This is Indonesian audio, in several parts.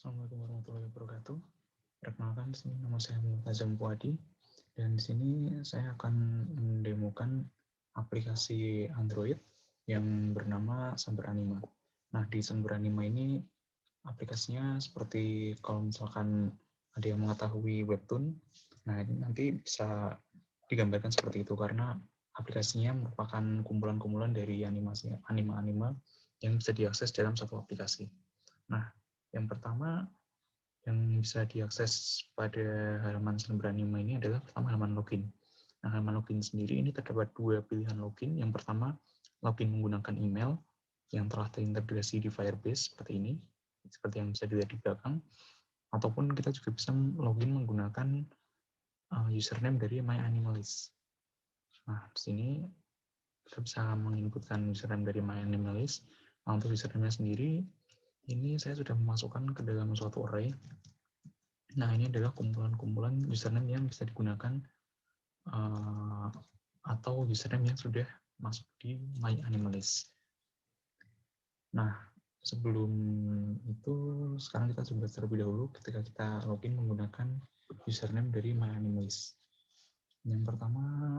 Assalamualaikum warahmatullahi wabarakatuh. Perkenalkan, di sini nama saya Multazam Puadi, dan di sini saya akan mendemokan aplikasi Android yang bernama Sumber Anima. Nah, di Sumber Anima ini aplikasinya seperti kalau misalkan ada yang mengetahui webtoon, nah ini nanti bisa digambarkan seperti itu karena aplikasinya merupakan kumpulan-kumpulan dari animasi anime-anime yang bisa diakses dalam satu aplikasi. Nah, yang pertama yang bisa diakses pada halaman Sumber Anima ini adalah pertama halaman login. Nah, halaman login sendiri ini terdapat dua pilihan login. Yang pertama, login menggunakan email yang telah terintegrasi di Firebase seperti ini, seperti yang bisa dilihat di belakang. Ataupun kita juga bisa login menggunakan username dari MyAnimalist. Nah, di sini kita bisa menginputkan username dari MyAnimalist. Nah, untuk username sendiri, ini saya sudah memasukkan ke dalam suatu array. Nah, ini adalah kumpulan-kumpulan username yang bisa digunakan atau username yang sudah masuk di MyAnimalist. Nah, sebelum itu, sekarang kita coba terlebih dahulu ketika kita login menggunakan username dari MyAnimalist. Yang pertama,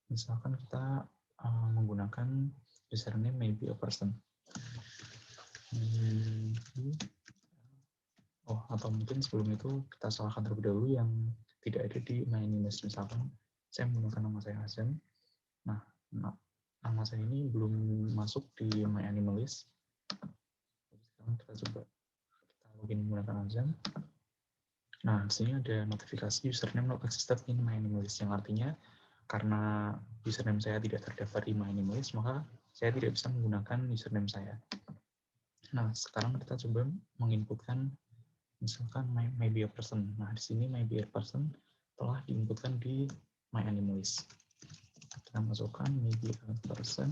misalkan kita menggunakan username maybe a person. Atau mungkin sebelum itu kita salahkan terlebih dahulu yang tidak ada di MyAnimalist. Misalkan saya menggunakan nama saya Azam. Nah, nama saya ini belum masuk di MyAnimalist. Sekarang kita coba login menggunakan Azam. Nah, di sini ada notifikasi username not existed in MyAnimalist, yang artinya karena username saya tidak terdaftar di MyAnimalist, maka saya tidak bisa menggunakan username saya. Nah, sekarang kita coba menginputkan misalkan maybe a person. Nah, di sini maybe a person telah diinputkan di MyAnimalist. Kita masukkan maybe a person,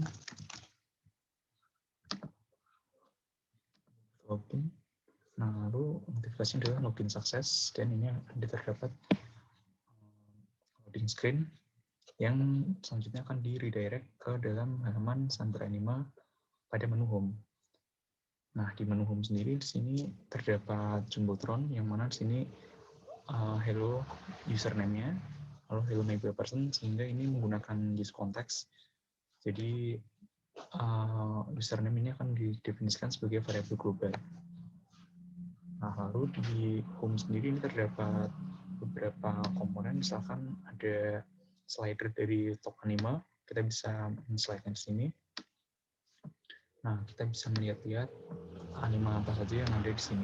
login. Nah, lalu notifikasinya adalah login sukses, dan ini ada terdapat loading screen yang selanjutnya akan di redirect ke dalam halaman Sumber Anima pada menu home. Nah, di menu home sendiri di sini terdapat jumbotron yang mana di sini hello username-nya, lalu hello maybe a person, sehingga ini menggunakan use context. Jadi username ini akan didefinisikan sebagai variabel global. Nah, lalu di home sendiri ini terdapat beberapa komponen, misalkan ada slider dari top anime, kita bisa men-slide di sini. Nah, kita bisa melihat-lihat anime apa saja yang ada di sini.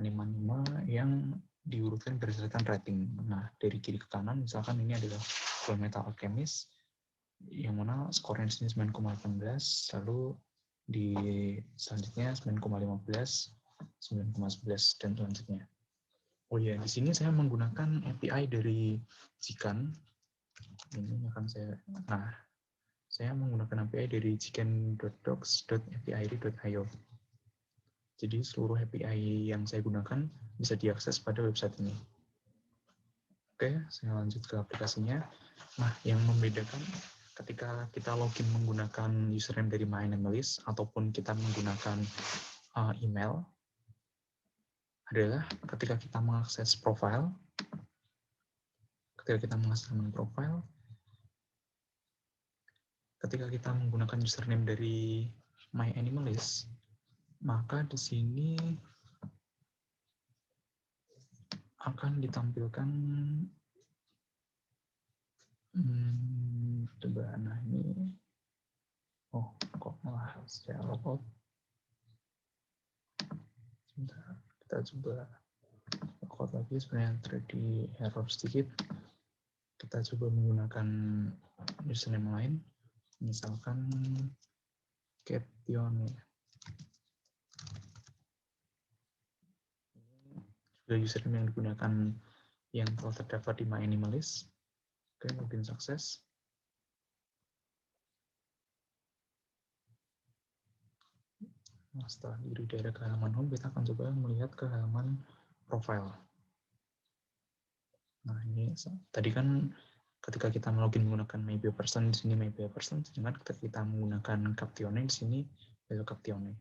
Anime-anime yang diurutkan berdasarkan rating. Nah, dari kiri ke kanan, misalkan ini adalah Fullmetal Alchemist, yang mana skornya di sini 9,18, lalu di selanjutnya 9,15, 9,11, dan selanjutnya. Oh ya, di sini saya menggunakan API dari Zikan. Ini akan saya menggunakan API dari zikan.docs.api.io. Jadi seluruh API yang saya gunakan bisa diakses pada website ini. Oke, saya lanjut ke aplikasinya. Nah, yang membedakan ketika kita login menggunakan username dari MyAnimalist ataupun kita menggunakan email adalah ketika kita mengakses profile. Ketika kita mengakses profile, ketika kita menggunakan username dari MyAnimalist, maka di sini akan ditampilkan coba, nah ini kok malah saya logout. Sebentar, kita coba logout lagi, sebenarnya terjadi error sedikit. Kita coba menggunakan username lain, misalkan Captione. Juga username yang digunakan yang telah terdaftar di MyAnimalist. Oke, login sukses. Nah, setelah di redirect ke halaman home, kita akan coba melihat ke halaman profile. Nah, ini tadi kan ketika kita login menggunakan maybe a person, di sini maybe a person, sedangkan ketika kita menggunakan Captione, di sini hello Captione.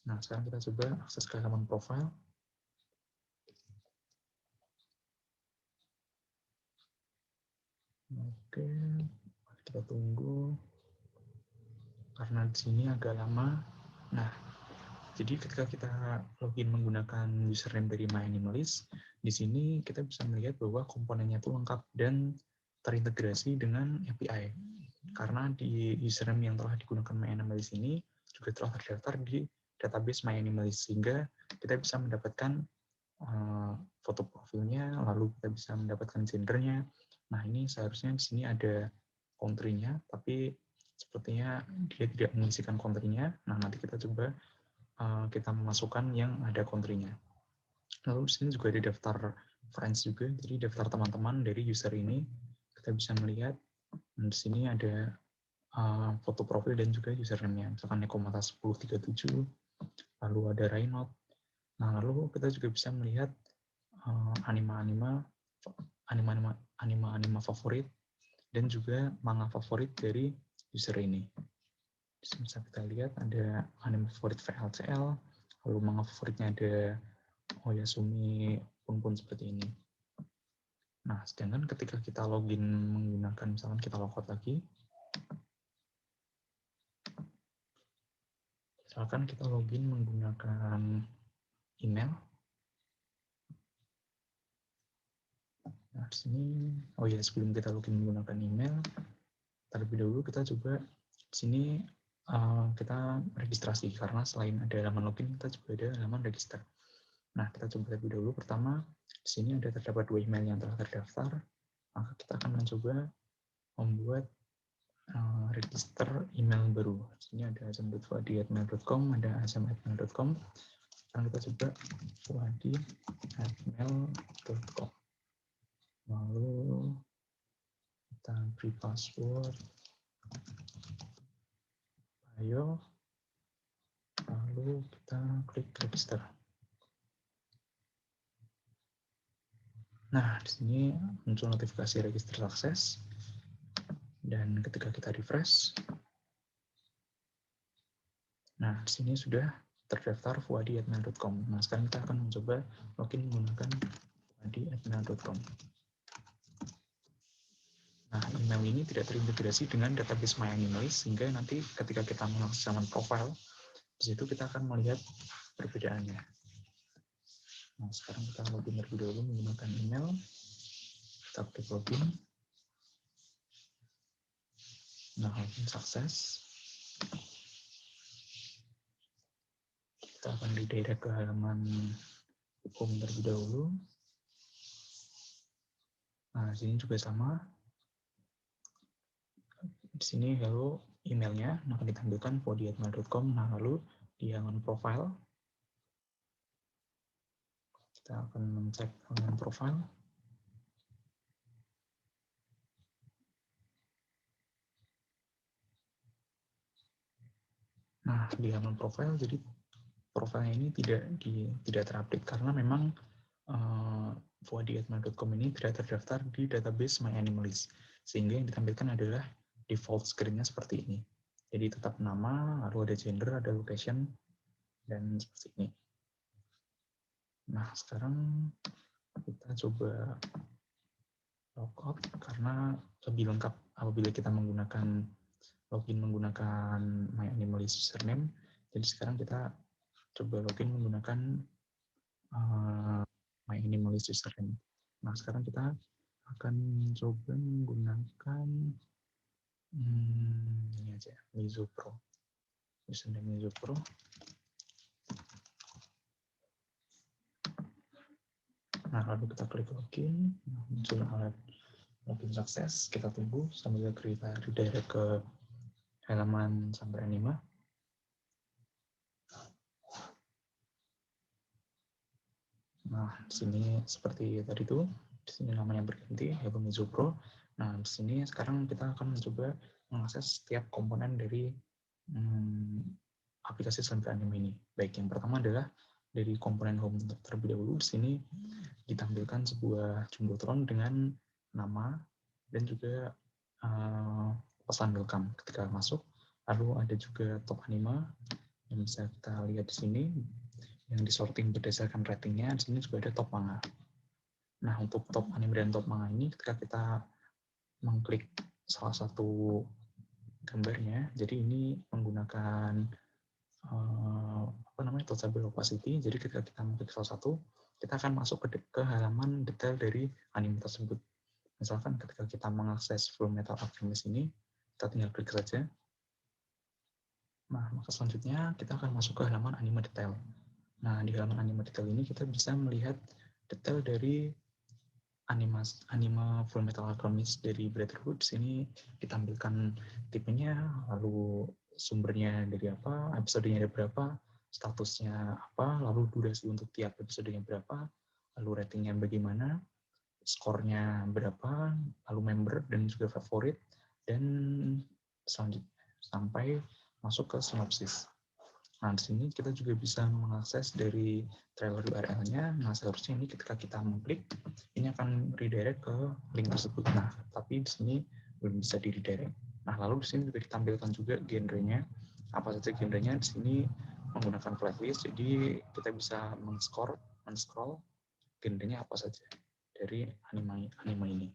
Nah, sekarang kita coba akses ke halaman profile. Oke, kita tunggu karena di sini agak lama. Nah, jadi ketika kita login menggunakan username dari MyAnimalist, di sini kita bisa melihat bahwa komponennya itu lengkap dan terintegrasi dengan API. Karena di username yang telah digunakan MyAnimalist ini juga telah terdaftar di database MyAnimalist, sehingga kita bisa mendapatkan foto profilnya, lalu kita bisa mendapatkan gendernya. Nah, ini seharusnya di sini ada country-nya, tapi sepertinya dia tidak mengisikan country-nya. Nah, nanti kita coba kita memasukkan yang ada country-nya. Lalu di sini juga ada daftar friends juga, jadi daftar teman-teman dari user ini. Kita bisa melihat di sini ada foto profil dan juga username-nya. Misalkan Nekomata 1037, lalu ada Raynaud. Nah, lalu kita juga bisa melihat anima-anima favorit dan juga manga favorit dari user ini. Bisa kita lihat ada anime favorit VLCL, lalu manga favoritnya ada Oyasumi pun seperti ini. Nah, sedangkan ketika kita login menggunakan, misalkan kita logout lagi, misalkan kita login menggunakan email. Nah, di sini, oh ya, sebelum kita login menggunakan email, terlebih dahulu kita coba di sini kita registrasi, karena selain ada halaman login, kita juga ada halaman register. Nah, kita coba terlebih dahulu. Pertama, di sini ada terdapat 2 email yang telah terdaftar. Maka kita akan mencoba membuat register email baru. Di sini ada azam.fuadi@mail.com, ada azam@mail.com. Sekarang kita coba fuadi@mail.com. Lalu kita beri password, ayo, lalu kita klik register. Nah, di sini muncul notifikasi register sukses. Dan ketika kita refresh, nah di sini sudah terdaftar fuadi@mail.com. Nah, sekarang kita akan mencoba login menggunakan fuadi@mail.com. Nah, email ini tidak terintegrasi dengan database MyAnimalist, sehingga nanti ketika kita mengakses halaman profile, di situ kita akan melihat perbedaannya. Nah, sekarang kita login terlebih dahulu menggunakan email. Kita klik login. Nah, login sukses. Kita akan redirect ke halaman home terlebih dahulu. Nah, di sini juga sama. Di sini hello emailnya akan ditampilkan fuadi@mail.com. Nah, lalu di halaman profile kita akan mencek halaman profile. Nah, di halaman profile, jadi profilnya ini tidak terupdate karena memang fuadi@mail.com ini tidak terdaftar di database MyAnimalist, sehingga yang ditampilkan adalah default screen-nya seperti ini. Jadi tetap nama, lalu ada gender, ada location, dan seperti ini. Nah, sekarang kita coba logout karena lebih lengkap apabila kita menggunakan login menggunakan MyAnimalist username. Jadi sekarang kita coba login menggunakan MyAnimalist username. Nah, sekarang kita akan coba menggunakan ini aja, Mizopro. Username Mizopro. Nah, lalu kita klik login. Nah, muncul alat login sukses. Kita tunggu sambil kita redirect ke halaman sampai anima. Nah, di sini seperti tadi tuh, di sini namanya berganti, yaitu Mizopro. Nah, di sini sekarang kita akan mencoba mengakses setiap komponen dari aplikasi Sampai Anime ini. Baik, yang pertama adalah dari komponen home terlebih dahulu. Di sini ditampilkan sebuah jumbotron dengan nama dan juga pesan welcome ketika masuk. Lalu ada juga top anime yang bisa kita lihat di sini, yang disorting berdasarkan ratingnya. Di sini juga ada top manga. Nah, untuk top anime dan top manga ini, ketika kita mengklik salah satu gambarnya. Jadi ini menggunakan touchable opacity. Jadi ketika kita mengklik salah satu, kita akan masuk ke halaman detail dari anime tersebut. Misalkan ketika kita mengakses Full Metal Alchemist ini, kita tinggal klik saja. Nah, maka selanjutnya kita akan masuk ke halaman anime detail. Nah, di halaman anime detail ini kita bisa melihat detail dari anime Full Metal Alchemist dari Brotherhood. Sini ditampilkan tipenya, lalu sumbernya dari apa, episodenya ada berapa, statusnya apa, lalu durasi untuk tiap episodenya berapa, lalu ratingnya bagaimana, skornya berapa, lalu member dan juga favorit, dan selanjutnya sampai masuk ke sinopsis. Nah, di sini kita juga bisa mengakses dari trailer URL-nya. Nah, seharusnya ini ketika kita mengklik, ini akan redirect ke link tersebut. Nah, tapi di sini belum bisa di redirect. Nah, lalu di sini juga ditampilkan juga genrenya. Apa saja genrenya? Di sini menggunakan playlist, jadi kita bisa men-scroll genrenya apa saja dari anime ini.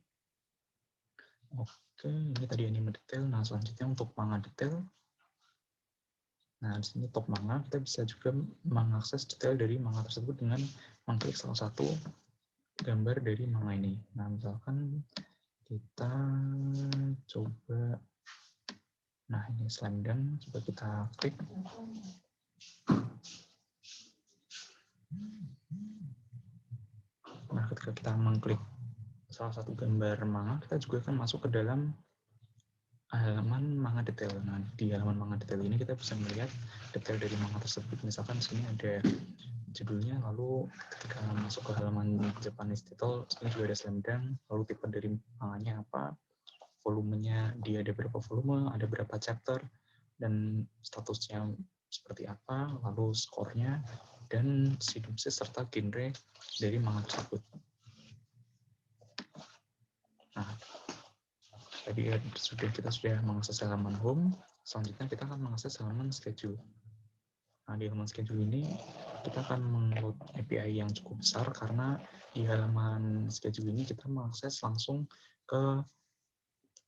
Oke, ini tadi anime detail. Nah, selanjutnya untuk manga detail. Nah, di sini top manga, kita bisa juga mengakses detail dari manga tersebut dengan mengklik salah satu gambar dari manga ini. Nah, misalkan kita coba, nah ini Slam Dunk, coba kita klik. Nah, ketika kita mengklik salah satu gambar manga, kita juga akan masuk ke dalam halaman manga detail. Nah, di halaman manga detail ini kita bisa melihat detail dari manga tersebut. Misalkan di sini ada judulnya, lalu ketika masuk ke halaman Japanese title, sini juga ada Slam Dunk, lalu tipe dari manganya apa, volumenya dia ada berapa volume, ada berapa chapter, dan statusnya seperti apa, lalu skornya, dan sinopsis serta genre dari manga tersebut. Nah, tadi kita sudah mengakses halaman home, selanjutnya kita akan mengakses halaman schedule. Nah, di halaman schedule ini kita akan meng-load API yang cukup besar karena di halaman schedule ini kita mengakses langsung ke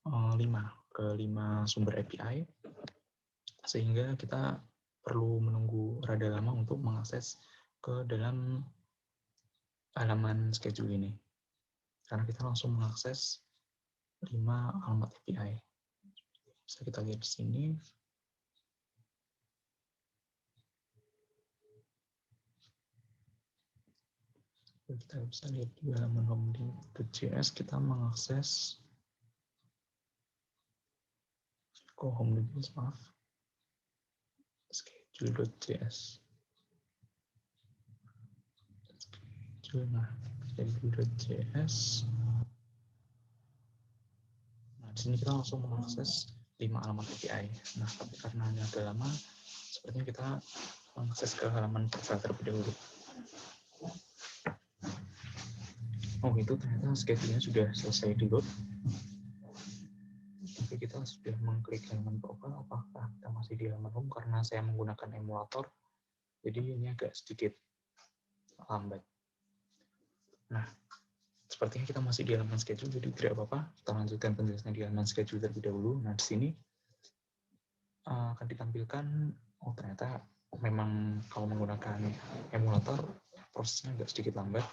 5 sumber API, sehingga kita perlu menunggu rada lama untuk mengakses ke dalam halaman schedule ini. Karena kita langsung mengakses 5 alamat API. Bisa kita lihat di sini. Kita bisa lihat di halaman home.js, kita mengakses home.js, maaf, schedule.js. Schedule.js. Nah, di sini kita langsung mengakses 5 alamat API. Nah, tapi karena ini agak lama, sepertinya kita mengakses ke halaman profile terlebih dahulu. Oh, itu ternyata schedule-nya sudah selesai di load. Tapi kita sudah mengklik halaman profile, apakah kita masih di halaman home karena saya menggunakan emulator, jadi ini agak sedikit lambat. Nah, sepertinya kita masih di halaman schedule, jadi tidak apa-apa. Kita lanjutkan penjelasan di halaman schedule terlebih dahulu. Nah, di sini akan ditampilkan, oh ternyata memang kalau menggunakan emulator, prosesnya agak sedikit lambat,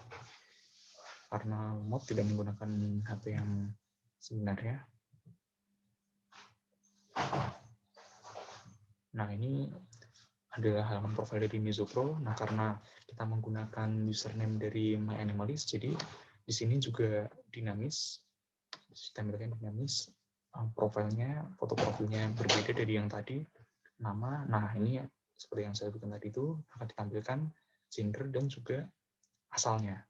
karena mod tidak menggunakan HP yang sebenarnya. Nah, ini adalah halaman profil dari MizuPro. Nah, karena kita menggunakan username dari MyAnimalist, jadi di sini juga dinamis, ditampilkan dinamis. Profilnya, foto profilnya berbeda dari yang tadi. Nama, nah ini seperti yang saya sebutkan tadi itu akan ditampilkan genre dan juga asalnya.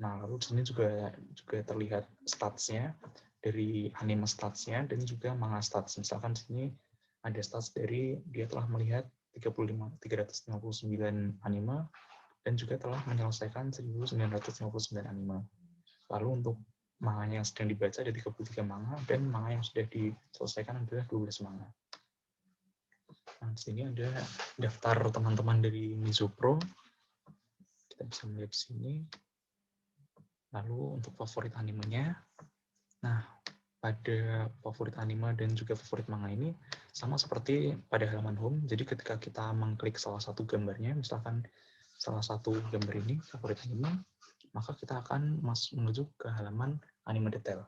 Nah, lalu di sini juga terlihat statsnya dari anime statsnya dan juga manga stats. Misalkan di sini ada stats dari dia telah melihat 359 anime dan juga telah menyelesaikan 1959 anime. Lalu untuk manga yang sedang dibaca ada 33 manga dan manga yang sudah diselesaikan adalah 12 manga. Nah, di sini ada daftar teman-teman dari MizuPro. Kita bisa melihat di sini. Lalu untuk favorit animenya, nah pada favorit anime dan juga favorit manga ini sama seperti pada halaman home. Jadi ketika kita mengklik salah satu gambarnya, misalkan salah satu gambar ini favorit anime, maka kita akan menuju ke halaman anime detail.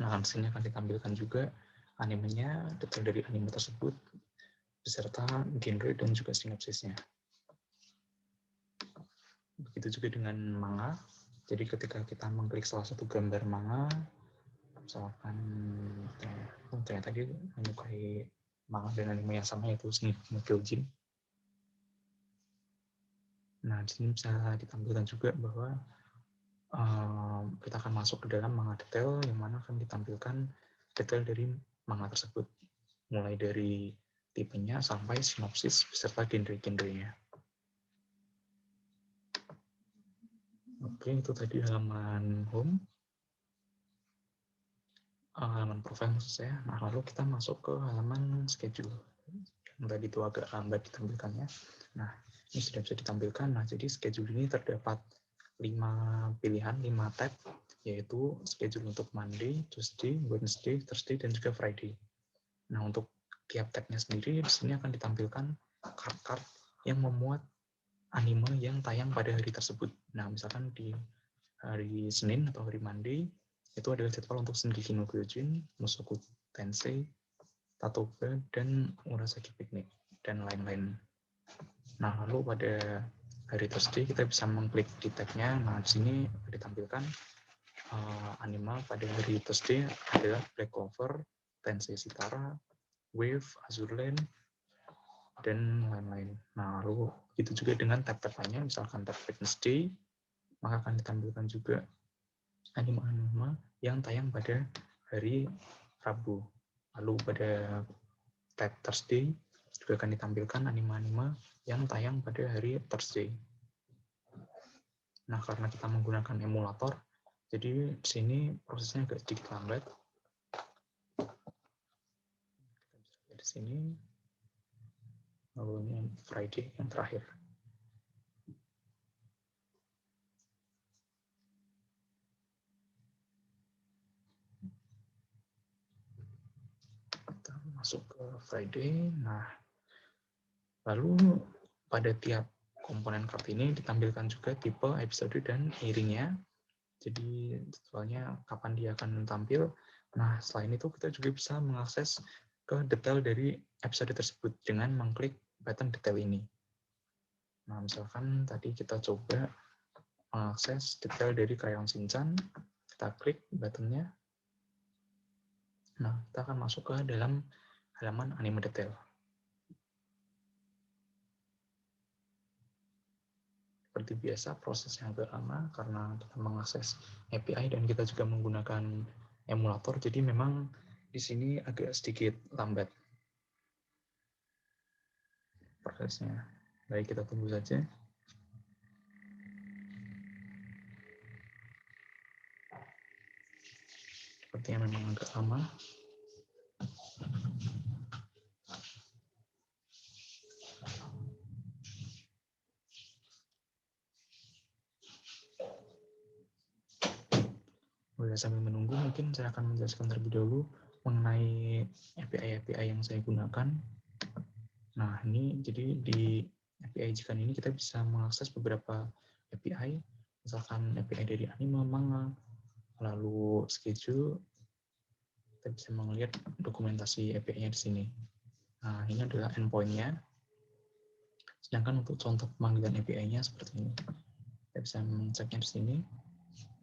Nah, di sini akan ditampilkan juga animenya, detail dari anime tersebut, beserta genre dan juga sinopsisnya. Begitu juga dengan manga. Jadi ketika kita mengklik salah satu gambar manga, misalkan ternyata dia menyukai manga dan anime yang sama, yaitu Shingeki no Kyojin. Nah, di sini bisa ditampilkan juga bahwa kita akan masuk ke dalam manga detail, yang mana akan ditampilkan detail dari manga tersebut, mulai dari tipenya sampai sinopsis beserta genre-genrenya. Oke, itu tadi halaman home, halaman profile maksud saya. Nah, lalu kita masuk ke halaman schedule. Yang tadi itu agak lambat ditampilkannya. Nah, ini sudah bisa ditampilkan. Nah, jadi schedule ini terdapat 5 pilihan, 5 tab, yaitu schedule untuk Monday, Tuesday, Wednesday, Thursday, dan juga Friday. Nah, untuk tiap tabnya sendiri, di sini akan ditampilkan card-card yang memuat anime yang tayang pada hari tersebut. Nah, misalkan di hari Senin atau hari Monday, itu adalah jadwal untuk Shingeki no Kyojin, Mushoku Tensei, Tatoba, dan Murasaki Picnic, dan lain-lain. Nah, lalu pada hari Thursday kita bisa mengklik di tabnya. Nah, di sini ditampilkan anime pada hari Thursday adalah Black Clover, Tensei Shitara, Wave, Azur Lane, dan lain-lain. Nah, lalu itu juga dengan tab-tab lainnya, misalkan tab Wednesday, maka akan ditampilkan juga anime-anime yang tayang pada hari Rabu. Lalu pada tab Thursday juga akan ditampilkan anime-anime yang tayang pada hari Thursday. Nah, karena kita menggunakan emulator, jadi di sini prosesnya agak sedikit lambat. Kita bisa lihat di sini. Lalu ini Friday yang terakhir. Kita masuk ke Friday. Nah, lalu pada tiap komponen card ini ditampilkan juga tipe, episode, dan airing-nya. Jadi soalnya kapan dia akan tampil. Nah, selain itu kita juga bisa mengakses ke detail dari episode tersebut dengan mengklik button detail ini. Nah, misalkan tadi kita coba mengakses detail dari Crayon Shinchan, kita klik buttonnya. Nah, kita akan masuk ke dalam halaman anime detail. Seperti biasa, prosesnya agak lama karena kita mengakses API dan kita juga menggunakan emulator, jadi memang di sini agak sedikit lambat prosesnya. Baik, kita tunggu saja. Sepertinya memang agak lama. Sambil menunggu, mungkin saya akan menjelaskan terlebih dahulu mengenai API-API yang saya gunakan. Nah, ini jadi di API Jikan ini kita bisa mengakses beberapa API, misalkan API dari anime, manga, lalu schedule. Kita bisa melihat dokumentasi API-nya di sini. Nah, ini adalah endpoint-nya. Sedangkan untuk contoh pemanggilan API-nya seperti ini. Kita bisa mengeceknya di sini.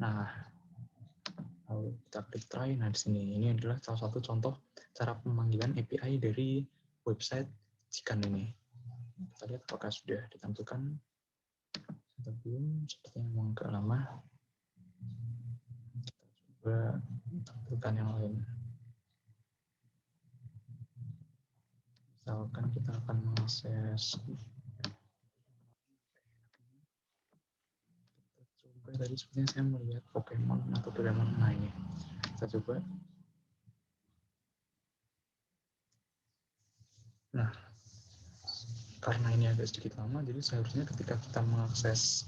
Nah, lalu kita klik try. Nah, di sini ini adalah salah satu contoh cara pemanggilan API dari website Jikan ini. Kita lihat apakah sudah ditampilkan atau belum. Sepertinya memang agak lama. Kita coba tampilkan yang lain. Misalkan kita akan mengakses, tadi sebenarnya saya melihat Pokemon atau Doraemon. Nah, ini kita coba. Nah, karena ini agak sedikit lama, jadi seharusnya ketika kita mengakses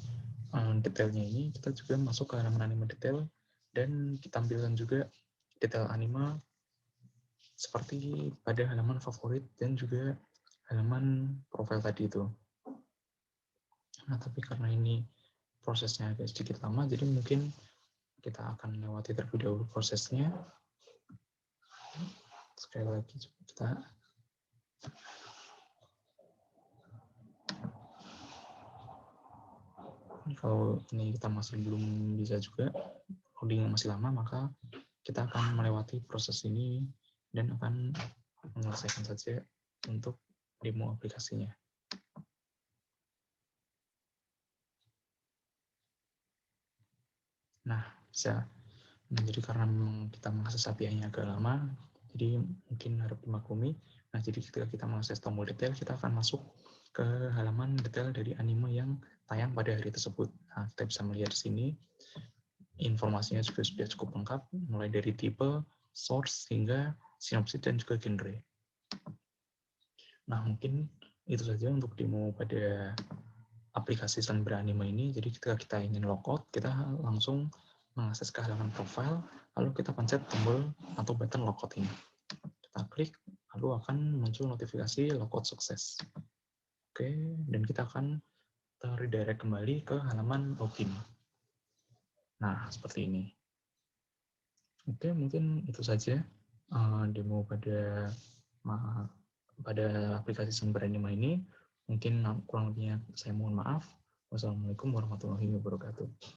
detailnya ini, kita juga masuk ke halaman anime detail Dan ditampilkan juga detail anime seperti pada halaman favorit dan juga halaman profil tadi itu. Nah, tapi karena ini prosesnya agak sedikit lama, jadi mungkin kita akan lewati terlebih dahulu prosesnya. Sekali lagi kita kalau ini kita masih belum bisa juga, loadingnya masih lama, maka kita akan melewati proses ini dan akan menyelesaikan saja untuk demo aplikasinya. Nah, bisa. Nah, jadi karena memang kita mengakses API-nya agak lama, jadi mungkin harap dimaklumi. Nah, jadi ketika kita mengakses tombol detail, kita akan masuk ke halaman detail dari anime yang tayang pada hari tersebut. Nah, kita bisa melihat di sini, informasinya juga sudah cukup lengkap, mulai dari tipe, source, hingga sinopsis dan juga genre. Nah, mungkin itu saja untuk demo pada aplikasi Sunber Anime ini. Jadi ketika kita ingin logout, kita langsung mengakses ke halaman profile, lalu kita pencet tombol atau button logout ini. Kita klik, lalu akan muncul notifikasi logout sukses. Oke, dan kita akan redirect kembali ke halaman login. Nah, seperti ini. Oke, mungkin itu saja demo pada aplikasi Sunber Anime ini. Mungkin kurang lebihnya saya mohon maaf. Wassalamualaikum warahmatullahi wabarakatuh.